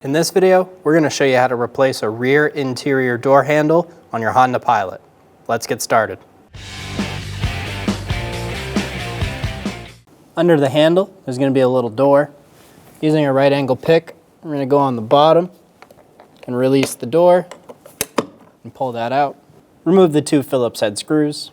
In this video, we're going to show you how to replace a rear interior door handle on your Honda Pilot. Let's get started. Under the handle, there's going to be a little door. Using a right angle pick, we're going to go on the bottom and release the door and pull that out. Remove the two Phillips head screws.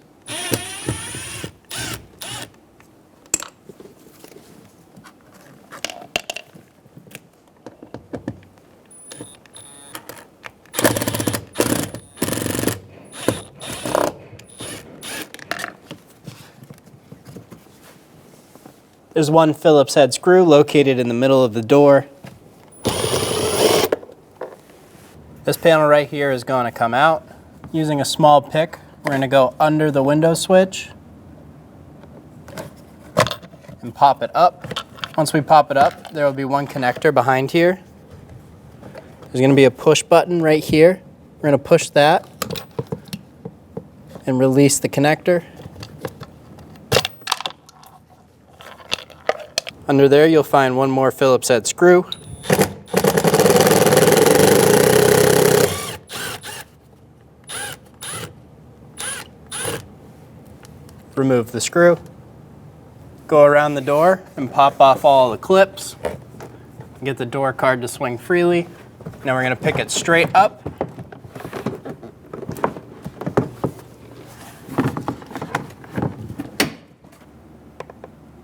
There's one Phillips head screw located in the middle of the door. This panel right here is going to come out. Using a small pick, we're going to go under the window switch and pop it up. Once we pop it up, there will be one connector behind here. There's going to be a push button right here. We're going to push that and release the connector. Under there, you'll find one more Phillips head screw. Remove the screw. Go around the door and pop off all the clips. Get the door card to swing freely. Now we're going to pick it straight up.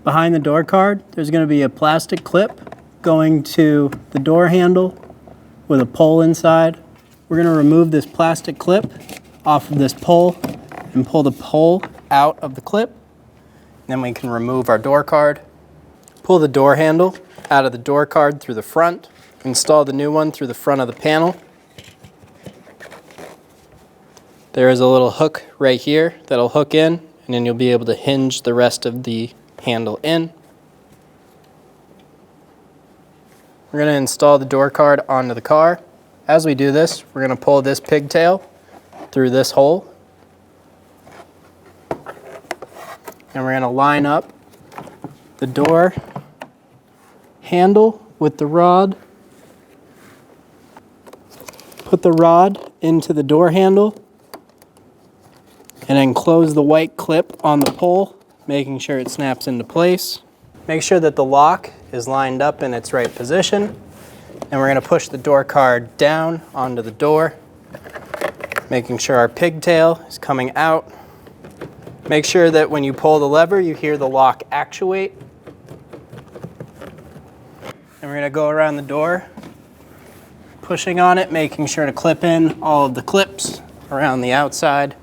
Behind the door card, there's going to be a plastic clip going to the door handle with a pole inside. We're going to remove this plastic clip off of this pole and pull the pole out of the clip. Then we can remove our door card. Pull the door handle out of the door card through the front. Install the new one through the front of the panel. There is a little hook right here that'll hook in, and then you'll be able to hinge the rest of the handle in. We're going to install the door card onto the car. As we do this, we're going to pull this pigtail through this hole. And we're going to line up the door handle with the rod. Put the rod into the door handle and then close the white clip on the pole, making sure it snaps into place. Make sure that the lock is lined up in its right position. And we're going to push the door card down onto the door, making sure our pigtail is coming out. Make sure that when you pull the lever, you hear the lock actuate. And we're going to go around the door, pushing on it, making sure to clip in all of the clips around the outside.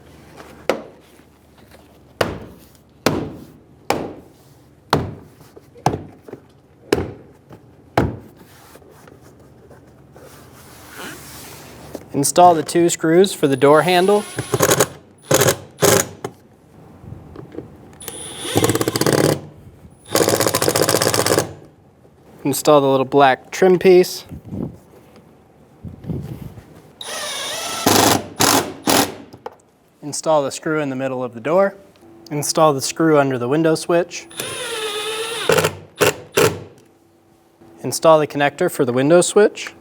Install the two screws for the door handle. Install the little black trim piece. Install the screw in the middle of the door. Install the screw under the window switch. Install the connector for the window switch.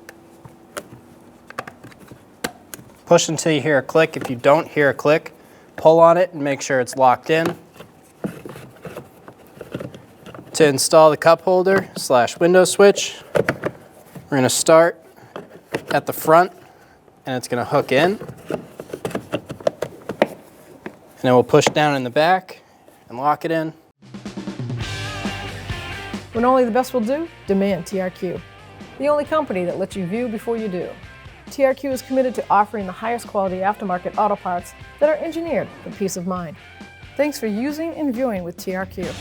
Push until you hear a click. If you don't hear a click, pull on it and make sure it's locked in. To install the cup holder / window switch, we're going to start at the front and it's going to hook in. And then we'll push down in the back and lock it in. When only the best will do, demand TRQ. The only company that lets you view before you do. TRQ is committed to offering the highest quality aftermarket auto parts that are engineered for peace of mind. Thanks for using and viewing with TRQ.